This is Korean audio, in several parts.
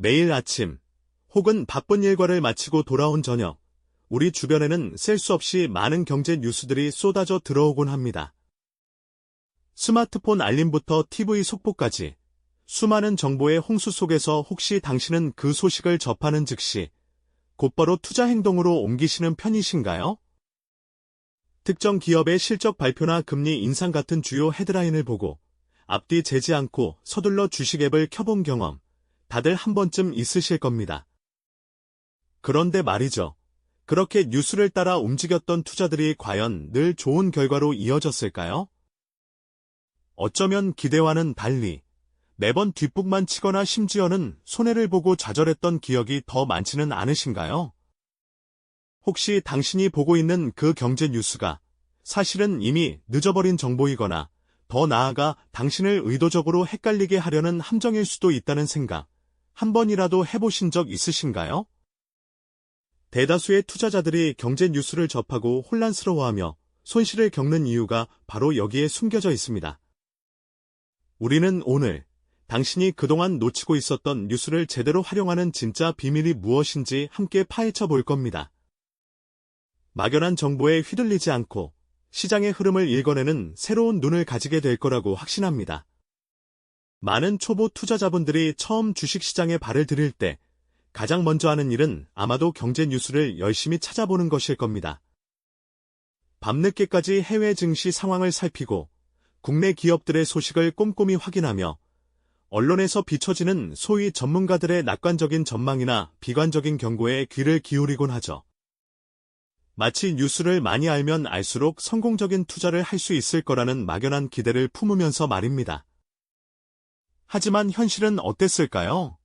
매일 아침, 혹은 바쁜 일과를 마치고 돌아온 저녁, 우리 주변에는 셀 수 없이 많은 경제 뉴스들이 쏟아져 들어오곤 합니다. 스마트폰 알림부터 TV 속보까지 수많은 정보의 홍수 속에서 혹시 당신은 그 소식을 접하는 즉시 곧바로 투자 행동으로 옮기시는 편이신가요? 특정 기업의 실적 발표나 금리 인상 같은 주요 헤드라인을 보고 앞뒤 재지 않고 서둘러 주식 앱을 켜본 경험 다들 한 번쯤 있으실 겁니다. 그런데 말이죠. 그렇게 뉴스를 따라 움직였던 투자들이 과연 늘 좋은 결과로 이어졌을까요? 어쩌면 기대와는 달리 매번 뒷북만 치거나 심지어는 손해를 보고 좌절했던 기억이 더 많지는 않으신가요? 혹시 당신이 보고 있는 그 경제 뉴스가 사실은 이미 늦어버린 정보이거나 더 나아가 당신을 의도적으로 헷갈리게 하려는 함정일 수도 있다는 생각 한 번이라도 해보신 적 있으신가요? 대다수의 투자자들이 경제 뉴스를 접하고 혼란스러워하며 손실을 겪는 이유가 바로 여기에 숨겨져 있습니다. 우리는 오늘 당신이 그동안 놓치고 있었던 뉴스를 제대로 활용하는 진짜 비밀이 무엇인지 함께 파헤쳐 볼 겁니다. 막연한 정보에 휘둘리지 않고 시장의 흐름을 읽어내는 새로운 눈을 가지게 될 거라고 확신합니다. 많은 초보 투자자분들이 처음 주식시장에 발을 들일 때 가장 먼저 하는 일은 아마도 경제 뉴스를 열심히 찾아보는 것일 겁니다. 밤늦게까지 해외 증시 상황을 살피고 국내 기업들의 소식을 꼼꼼히 확인하며 언론에서 비춰지는 소위 전문가들의 낙관적인 전망이나 비관적인 경고에 귀를 기울이곤 하죠. 마치 뉴스를 많이 알면 알수록 성공적인 투자를 할 수 있을 거라는 막연한 기대를 품으면서 말입니다. 하지만 현실은 어땠을까요?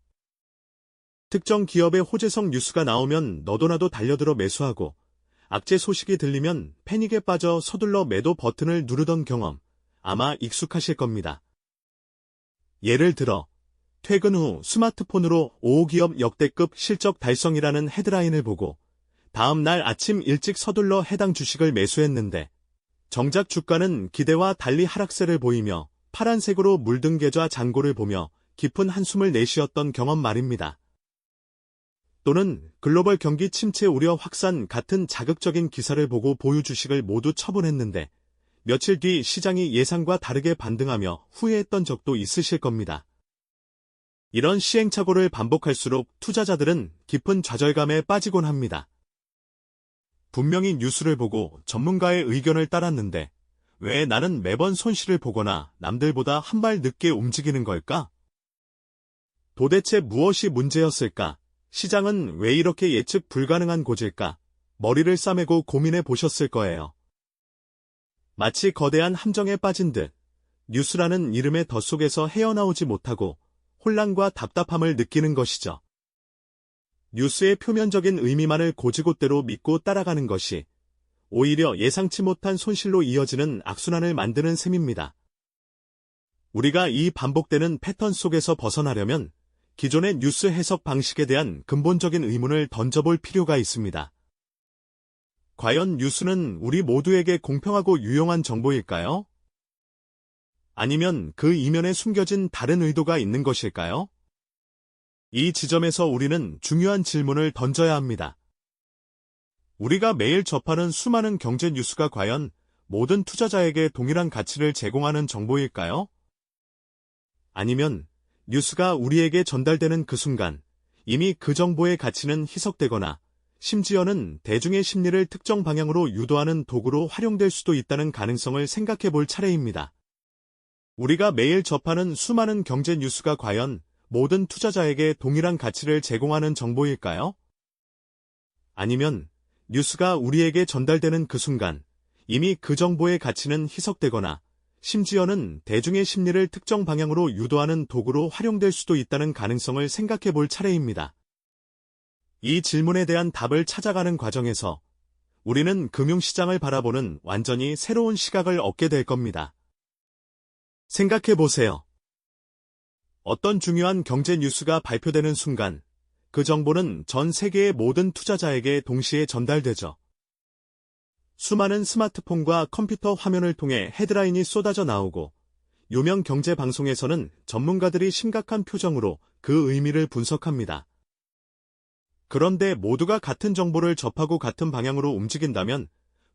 특정 기업의 호재성 뉴스가 나오면 너도나도 달려들어 매수하고 악재 소식이 들리면 패닉에 빠져 서둘러 매도 버튼을 누르던 경험 아마 익숙하실 겁니다. 예를 들어 퇴근 후 스마트폰으로 5기업 역대급 실적 달성이라는 헤드라인을 보고 다음 날 아침 일찍 서둘러 해당 주식을 매수했는데 정작 주가는 기대와 달리 하락세를 보이며 파란색으로 물든 계좌 잔고를 보며 깊은 한숨을 내쉬었던 경험 말입니다. 또는 글로벌 경기 침체 우려 확산 같은 자극적인 기사를 보고 보유 주식을 모두 처분했는데 며칠 뒤 시장이 예상과 다르게 반등하며 후회했던 적도 있으실 겁니다. 이런 시행착오를 반복할수록 투자자들은 깊은 좌절감에 빠지곤 합니다. 분명히 뉴스를 보고 전문가의 의견을 따랐는데 왜 나는 매번 손실을 보거나 남들보다 한 발 늦게 움직이는 걸까? 도대체 무엇이 문제였을까? 시장은 왜 이렇게 예측 불가능한 곳일까? 머리를 싸매고 고민해 보셨을 거예요. 마치 거대한 함정에 빠진 듯 뉴스라는 이름의 덫 속에서 헤어나오지 못하고 혼란과 답답함을 느끼는 것이죠. 뉴스의 표면적인 의미만을 고지곳대로 믿고 따라가는 것이 오히려 예상치 못한 손실로 이어지는 악순환을 만드는 셈입니다. 우리가 이 반복되는 패턴 속에서 벗어나려면 기존의 뉴스 해석 방식에 대한 근본적인 의문을 던져볼 필요가 있습니다. 과연 뉴스는 우리 모두에게 공평하고 유용한 정보일까요? 아니면 그 이면에 숨겨진 다른 의도가 있는 것일까요? 이 지점에서 우리는 중요한 질문을 던져야 합니다. 우리가 매일 접하는 수많은 경제 뉴스가 과연 모든 투자자에게 동일한 가치를 제공하는 정보일까요? 아니면 뉴스가 우리에게 전달되는 그 순간 이미 그 정보의 가치는 희석되거나 심지어는 대중의 심리를 특정 방향으로 유도하는 도구로 활용될 수도 있다는 가능성을 생각해 볼 차례입니다. 우리가 매일 접하는 수많은 경제 뉴스가 과연 모든 투자자에게 동일한 가치를 제공하는 정보일까요? 아니면 뉴스가 우리에게 전달되는 그 순간 이미 그 정보의 가치는 희석되거나 심지어는 대중의 심리를 특정 방향으로 유도하는 도구로 활용될 수도 있다는 가능성을 생각해 볼 차례입니다. 이 질문에 대한 답을 찾아가는 과정에서 우리는 금융시장을 바라보는 완전히 새로운 시각을 얻게 될 겁니다. 생각해 보세요. 어떤 중요한 경제 뉴스가 발표되는 순간 그 정보는 전 세계의 모든 투자자에게 동시에 전달되죠. 수많은 스마트폰과 컴퓨터 화면을 통해 헤드라인이 쏟아져 나오고 유명 경제 방송에서는 전문가들이 심각한 표정으로 그 의미를 분석합니다. 그런데 모두가 같은 정보를 접하고 같은 방향으로 움직인다면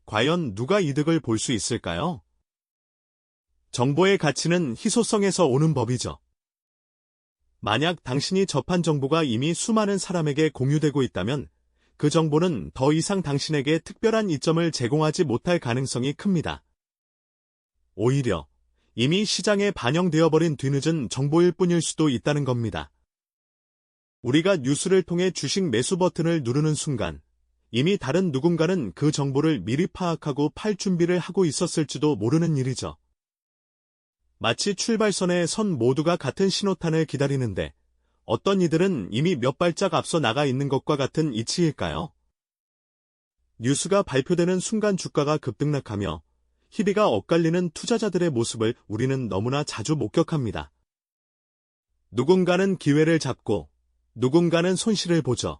과연 누가 이득을 볼 수 있을까요? 정보의 가치는 희소성에서 오는 법이죠. 만약 당신이 접한 정보가 이미 수많은 사람에게 공유되고 있다면 그 정보는 더 이상 당신에게 특별한 이점을 제공하지 못할 가능성이 큽니다. 오히려 이미 시장에 반영되어 버린 뒤늦은 정보일 뿐일 수도 있다는 겁니다. 우리가 뉴스를 통해 주식 매수 버튼을 누르는 순간 이미 다른 누군가는 그 정보를 미리 파악하고 팔 준비를 하고 있었을지도 모르는 일이죠. 마치 출발선에 선 모두가 같은 신호탄을 기다리는데 어떤 이들은 이미 몇 발짝 앞서 나가 있는 것과 같은 이치일까요? 뉴스가 발표되는 순간 주가가 급등락하며 희비가 엇갈리는 투자자들의 모습을 우리는 너무나 자주 목격합니다. 누군가는 기회를 잡고 누군가는 손실을 보죠.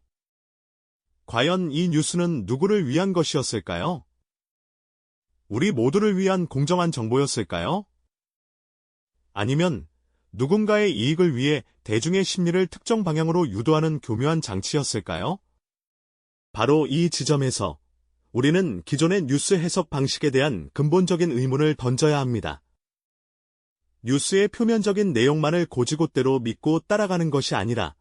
과연 이 뉴스는 누구를 위한 것이었을까요? 우리 모두를 위한 공정한 정보였을까요? 아니면 누군가의 이익을 위해 대중의 심리를 특정 방향으로 유도하는 교묘한 장치였을까요? 바로 이 지점에서 우리는 기존의 뉴스 해석 방식에 대한 근본적인 의문을 던져야 합니다. 뉴스의 표면적인 내용만을 곧이곧대로 믿고 따라가는 것이 아니라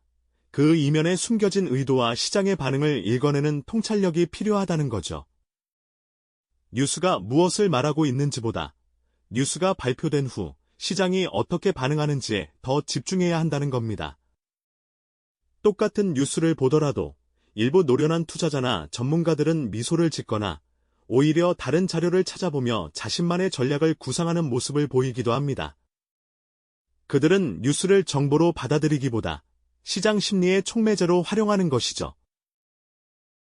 그 이면에 숨겨진 의도와 시장의 반응을 읽어내는 통찰력이 필요하다는 거죠. 뉴스가 무엇을 말하고 있는지보다 뉴스가 발표된 후 시장이 어떻게 반응하는지에 더 집중해야 한다는 겁니다. 똑같은 뉴스를 보더라도 일부 노련한 투자자나 전문가들은 미소를 짓거나 오히려 다른 자료를 찾아보며 자신만의 전략을 구상하는 모습을 보이기도 합니다. 그들은 뉴스를 정보로 받아들이기보다 시장 심리의 촉매제로 활용하는 것이죠.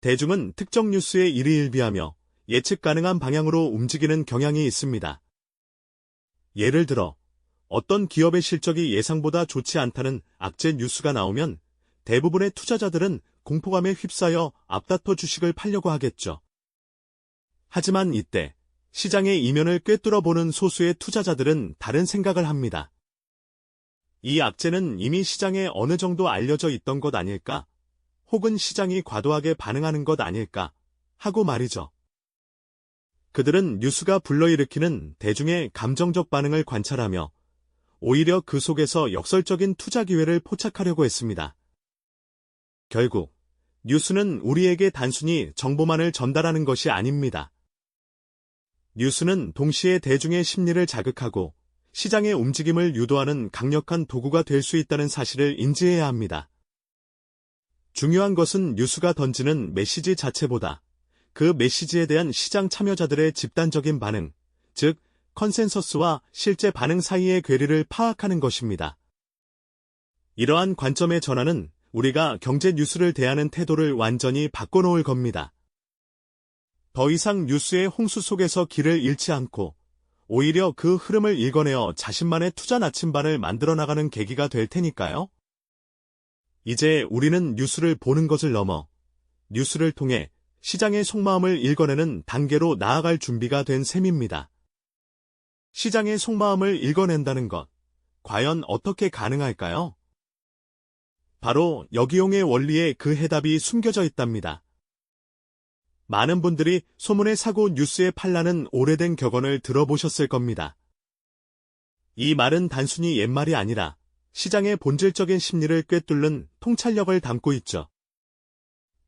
대중은 특정 뉴스에 일희일비하며 예측 가능한 방향으로 움직이는 경향이 있습니다. 예를 들어 어떤 기업의 실적이 예상보다 좋지 않다는 악재 뉴스가 나오면 대부분의 투자자들은 공포감에 휩싸여 앞다퉈 주식을 팔려고 하겠죠. 하지만 이때 시장의 이면을 꿰뚫어보는 소수의 투자자들은 다른 생각을 합니다. 이 악재는 이미 시장에 어느 정도 알려져 있던 것 아닐까? 혹은 시장이 과도하게 반응하는 것 아닐까? 하고 말이죠. 그들은 뉴스가 불러일으키는 대중의 감정적 반응을 관찰하며 오히려 그 속에서 역설적인 투자 기회를 포착하려고 했습니다. 결국 뉴스는 우리에게 단순히 정보만을 전달하는 것이 아닙니다. 뉴스는 동시에 대중의 심리를 자극하고 시장의 움직임을 유도하는 강력한 도구가 될 수 있다는 사실을 인지해야 합니다. 중요한 것은 뉴스가 던지는 메시지 자체보다 그 메시지에 대한 시장 참여자들의 집단적인 반응, 즉 컨센서스와 실제 반응 사이의 괴리를 파악하는 것입니다. 이러한 관점의 전환은 우리가 경제 뉴스를 대하는 태도를 완전히 바꿔놓을 겁니다. 더 이상 뉴스의 홍수 속에서 길을 잃지 않고 오히려 그 흐름을 읽어내어 자신만의 투자 나침반을 만들어 나가는 계기가 될 테니까요. 이제 우리는 뉴스를 보는 것을 넘어 뉴스를 통해 시장의 속마음을 읽어내는 단계로 나아갈 준비가 된 셈입니다. 시장의 속마음을 읽어낸다는 것, 과연 어떻게 가능할까요? 바로 역이용의 원리에 그 해답이 숨겨져 있답니다. 많은 분들이 소문의 사고 뉴스의 판라는 오래된 격언을 들어보셨을 겁니다. 이 말은 단순히 옛말이 아니라 시장의 본질적인 심리를 꿰뚫는 통찰력을 담고 있죠.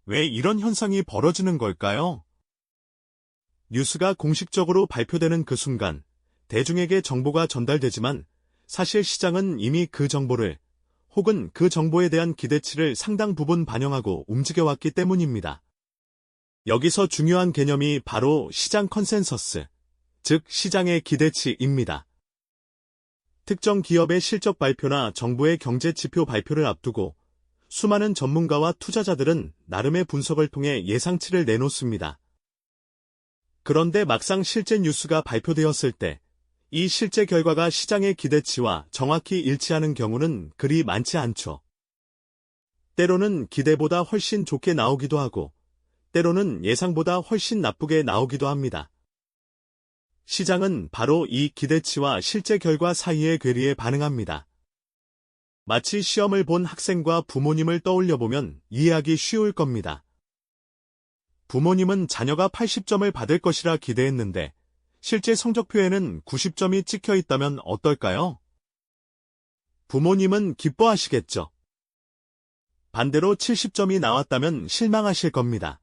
왜 이런 현상이 벌어지는 걸까요? 뉴스가 공식적으로 발표되는 그 순간 대중에게 정보가 전달되지만 사실 시장은 이미 그 정보를 혹은 그 정보에 대한 기대치를 상당 부분 반영하고 움직여왔기 때문입니다. 여기서 중요한 개념이 바로 시장 컨센서스, 즉 시장의 기대치입니다. 특정 기업의 실적 발표나 정부의 경제 지표 발표를 앞두고 수많은 전문가와 투자자들은 나름의 분석을 통해 예상치를 내놓습니다. 그런데 막상 실제 뉴스가 발표되었을 때 이 실제 결과가 시장의 기대치와 정확히 일치하는 경우는 그리 많지 않죠. 때로는 기대보다 훨씬 좋게 나오기도 하고 때로는 예상보다 훨씬 나쁘게 나오기도 합니다. 시장은 바로 이 기대치와 실제 결과 사이의 괴리에 반응합니다. 마치 시험을 본 학생과 부모님을 떠올려보면 이해하기 쉬울 겁니다. 부모님은 자녀가 80점을 받을 것이라 기대했는데 실제 성적표에는 90점이 찍혀 있다면 어떨까요? 부모님은 기뻐하시겠죠. 반대로 70점이 나왔다면 실망하실 겁니다.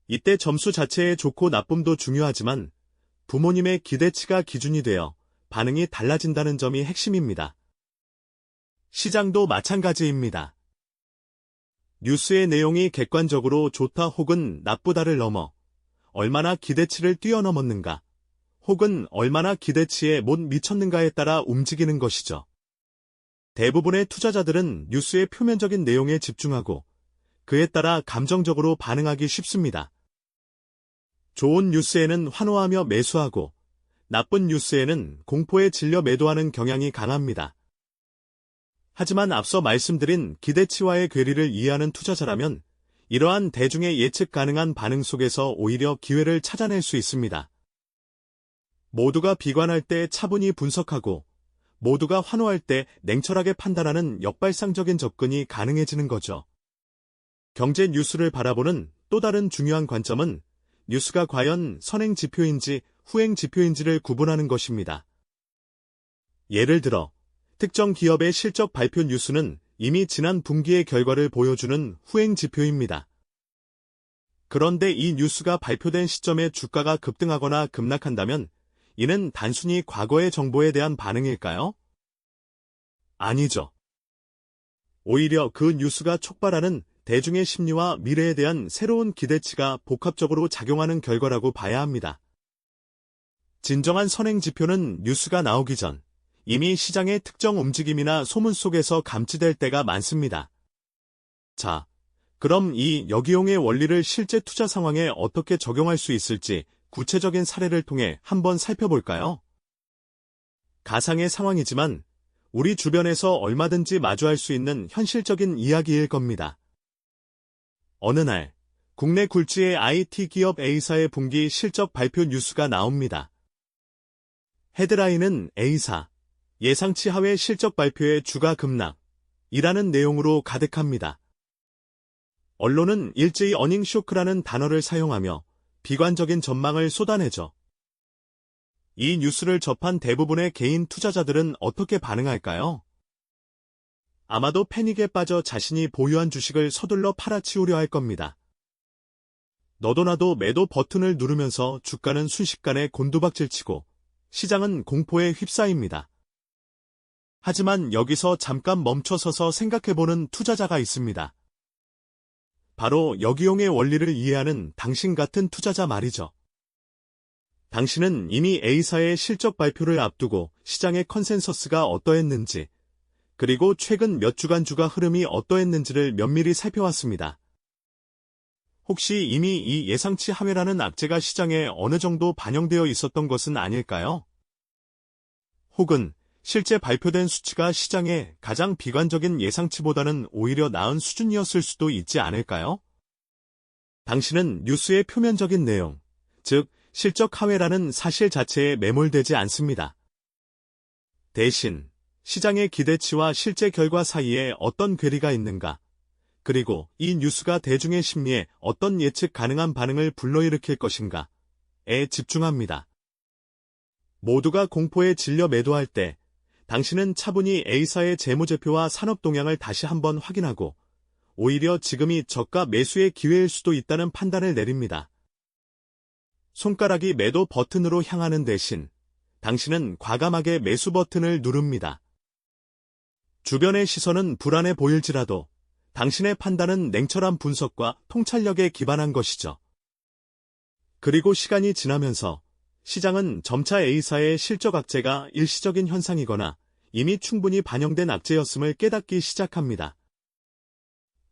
이때 점수 자체의 좋고 나쁨도 중요하지만 부모님의 기대치가 기준이 되어 반응이 달라진다는 점이 핵심입니다. 시장도 마찬가지입니다. 뉴스의 내용이 객관적으로 좋다 혹은 나쁘다를 넘어 얼마나 기대치를 뛰어넘었는가, 혹은 얼마나 기대치에 못 미쳤는가에 따라 움직이는 것이죠. 대부분의 투자자들은 뉴스의 표면적인 내용에 집중하고 그에 따라 감정적으로 반응하기 쉽습니다. 좋은 뉴스에는 환호하며 매수하고 나쁜 뉴스에는 공포에 질려 매도하는 경향이 강합니다. 하지만 앞서 말씀드린 기대치와의 괴리를 이해하는 투자자라면 이러한 대중의 예측 가능한 반응 속에서 오히려 기회를 찾아낼 수 있습니다. 모두가 비관할 때 차분히 분석하고 모두가 환호할 때 냉철하게 판단하는 역발상적인 접근이 가능해지는 거죠. 경제 뉴스를 바라보는 또 다른 중요한 관점은 뉴스가 과연 선행 지표인지 후행 지표인지를 구분하는 것입니다. 예를 들어 특정 기업의 실적 발표 뉴스는 이미 지난 분기의 결과를 보여주는 후행 지표입니다. 그런데 이 뉴스가 발표된 시점에 주가가 급등하거나 급락한다면 이는 단순히 과거의 정보에 대한 반응일까요? 아니죠. 오히려 그 뉴스가 촉발하는 대중의 심리와 미래에 대한 새로운 기대치가 복합적으로 작용하는 결과라고 봐야 합니다. 진정한 선행 지표는 뉴스가 나오기 전 이미 시장의 특정 움직임이나 소문 속에서 감지될 때가 많습니다. 자, 그럼 이 역이용의 원리를 실제 투자 상황에 어떻게 적용할 수 있을지 구체적인 사례를 통해 한번 살펴볼까요? 가상의 상황이지만 우리 주변에서 얼마든지 마주할 수 있는 현실적인 이야기일 겁니다. 어느 날, 국내 굴지의 IT 기업 A사의 분기 실적 발표 뉴스가 나옵니다. 헤드라인은 A사, 예상치 하회 실적 발표의 주가 급락이라는 내용으로 가득합니다. 언론은 일제히 어닝 쇼크라는 단어를 사용하며 비관적인 전망을 쏟아내죠. 이 뉴스를 접한 대부분의 개인 투자자들은 어떻게 반응할까요? 아마도 패닉에 빠져 자신이 보유한 주식을 서둘러 팔아치우려 할 겁니다. 너도 나도 매도 버튼을 누르면서 주가는 순식간에 곤두박질치고 시장은 공포에 휩싸입니다. 하지만 여기서 잠깐 멈춰서서 생각해보는 투자자가 있습니다. 바로 역이용의 원리를 이해하는 당신 같은 투자자 말이죠. 당신은 이미 A사의 실적 발표를 앞두고 시장의 컨센서스가 어떠했는지, 그리고 최근 몇 주간 주가 흐름이 어떠했는지를 면밀히 살펴왔습니다. 혹시 이미 이 예상치 하회라는 악재가 시장에 어느 정도 반영되어 있었던 것은 아닐까요? 혹은 실제 발표된 수치가 시장의 가장 비관적인 예상치보다는 오히려 나은 수준이었을 수도 있지 않을까요? 당신은 뉴스의 표면적인 내용, 즉 실적 하회라는 사실 자체에 매몰되지 않습니다. 대신 시장의 기대치와 실제 결과 사이에 어떤 괴리가 있는가, 그리고 이 뉴스가 대중의 심리에 어떤 예측 가능한 반응을 불러일으킬 것인가에 집중합니다. 모두가 공포에 질려 매도할 때 당신은 차분히 A사의 재무제표와 산업 동향을 다시 한번 확인하고 오히려 지금이 저가 매수의 기회일 수도 있다는 판단을 내립니다. 손가락이 매도 버튼으로 향하는 대신 당신은 과감하게 매수 버튼을 누릅니다. 주변의 시선은 불안해 보일지라도 당신의 판단은 냉철한 분석과 통찰력에 기반한 것이죠. 그리고 시간이 지나면서 시장은 점차 A사의 실적 악재가 일시적인 현상이거나 이미 충분히 반영된 악재였음을 깨닫기 시작합니다.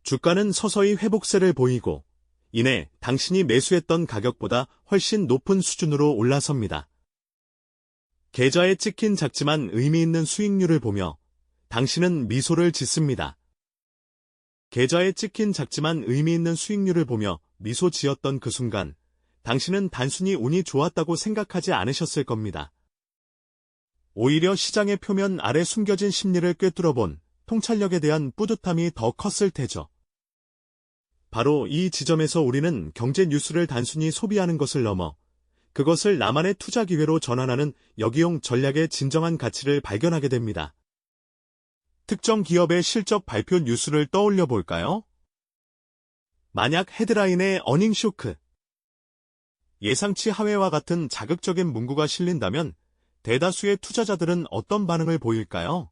주가는 서서히 회복세를 보이고 이내 당신이 매수했던 가격보다 훨씬 높은 수준으로 올라섭니다. 계좌에 찍힌 작지만 의미 있는 수익률을 보며 당신은 미소를 짓습니다. 계좌에 찍힌 작지만 의미 있는 수익률을 보며 미소 지었던 그 순간 당신은 단순히 운이 좋았다고 생각하지 않으셨을 겁니다. 오히려 시장의 표면 아래 숨겨진 심리를 꿰뚫어본 통찰력에 대한 뿌듯함이 더 컸을 테죠. 바로 이 지점에서 우리는 경제 뉴스를 단순히 소비하는 것을 넘어 그것을 나만의 투자 기회로 전환하는 역이용 전략의 진정한 가치를 발견하게 됩니다. 특정 기업의 실적 발표 뉴스를 떠올려 볼까요? 만약 헤드라인에 어닝 쇼크, 예상치 하회와 같은 자극적인 문구가 실린다면 대다수의 투자자들은 어떤 반응을 보일까요?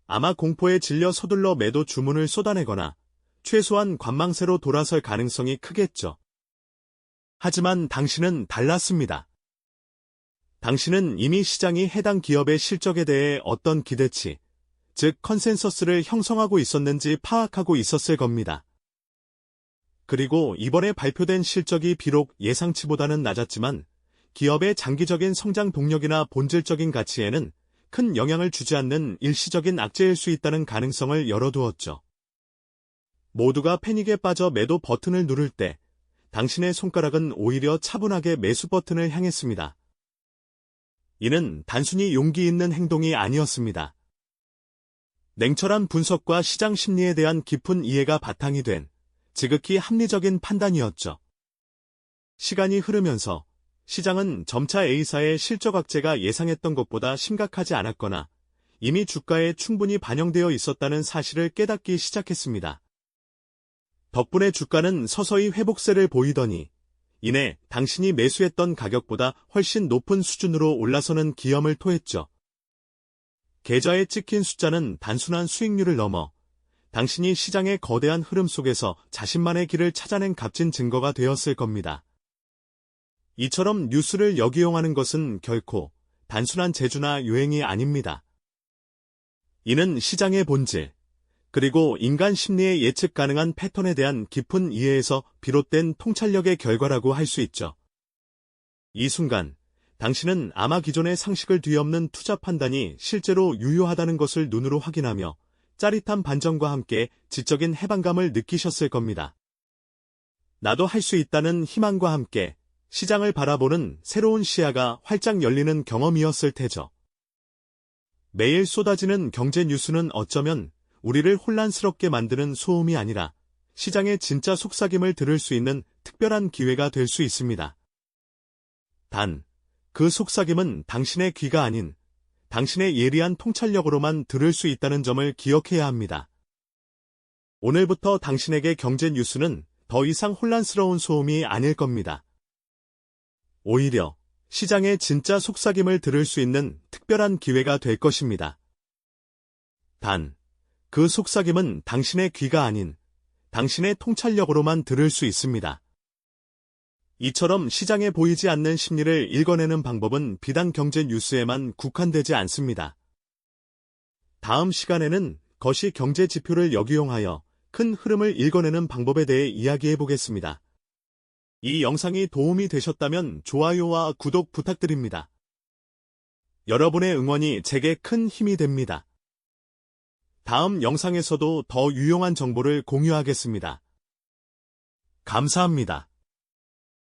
아마 공포에 질려 서둘러 매도 주문을 쏟아내거나 최소한 관망세로 돌아설 가능성이 크겠죠. 하지만 당신은 달랐습니다. 당신은 이미 시장이 해당 기업의 실적에 대해 어떤 기대치, 즉 컨센서스를 형성하고 있었는지 파악하고 있었을 겁니다. 그리고 이번에 발표된 실적이 비록 예상치보다는 낮았지만 기업의 장기적인 성장 동력이나 본질적인 가치에는 큰 영향을 주지 않는 일시적인 악재일 수 있다는 가능성을 열어두었죠. 모두가 패닉에 빠져 매도 버튼을 누를 때 당신의 손가락은 오히려 차분하게 매수 버튼을 향했습니다. 이는 단순히 용기 있는 행동이 아니었습니다. 냉철한 분석과 시장 심리에 대한 깊은 이해가 바탕이 된 지극히 합리적인 판단이었죠. 시간이 흐르면서 시장은 점차 A사의 실적 악재가 예상했던 것보다 심각하지 않았거나 이미 주가에 충분히 반영되어 있었다는 사실을 깨닫기 시작했습니다. 덕분에 주가는 서서히 회복세를 보이더니 이내 당신이 매수했던 가격보다 훨씬 높은 수준으로 올라서는 기염을 토했죠. 계좌에 찍힌 숫자는 단순한 수익률을 넘어 당신이 시장의 거대한 흐름 속에서 자신만의 길을 찾아낸 값진 증거가 되었을 겁니다. 이처럼 뉴스를 역이용하는 것은 결코 단순한 재주나 유행이 아닙니다. 이는 시장의 본질, 그리고 인간 심리의 예측 가능한 패턴에 대한 깊은 이해에서 비롯된 통찰력의 결과라고 할 수 있죠. 이 순간, 당신은 아마 기존의 상식을 뒤엎는 투자 판단이 실제로 유효하다는 것을 눈으로 확인하며 짜릿한 반전과 함께 지적인 해방감을 느끼셨을 겁니다. 나도 할 수 있다는 희망과 함께 시장을 바라보는 새로운 시야가 활짝 열리는 경험이었을 테죠. 매일 쏟아지는 경제 뉴스는 어쩌면 우리를 혼란스럽게 만드는 소음이 아니라 시장의 진짜 속삭임을 들을 수 있는 특별한 기회가 될 수 있습니다. 단, 그 속삭임은 당신의 귀가 아닌 당신의 예리한 통찰력으로만 들을 수 있다는 점을 기억해야 합니다. 오늘부터 당신에게 경제 뉴스는 더 이상 혼란스러운 소음이 아닐 겁니다. 오히려 시장의 진짜 속삭임을 들을 수 있는 특별한 기회가 될 것입니다. 단, 그 속삭임은 당신의 귀가 아닌 당신의 통찰력으로만 들을 수 있습니다. 이처럼 시장에 보이지 않는 심리를 읽어내는 방법은 비단 경제 뉴스에만 국한되지 않습니다. 다음 시간에는 거시 경제 지표를 역이용하여 큰 흐름을 읽어내는 방법에 대해 이야기해 보겠습니다. 이 영상이 도움이 되셨다면 좋아요와 구독 부탁드립니다. 여러분의 응원이 제게 큰 힘이 됩니다. 다음 영상에서도 더 유용한 정보를 공유하겠습니다. 감사합니다.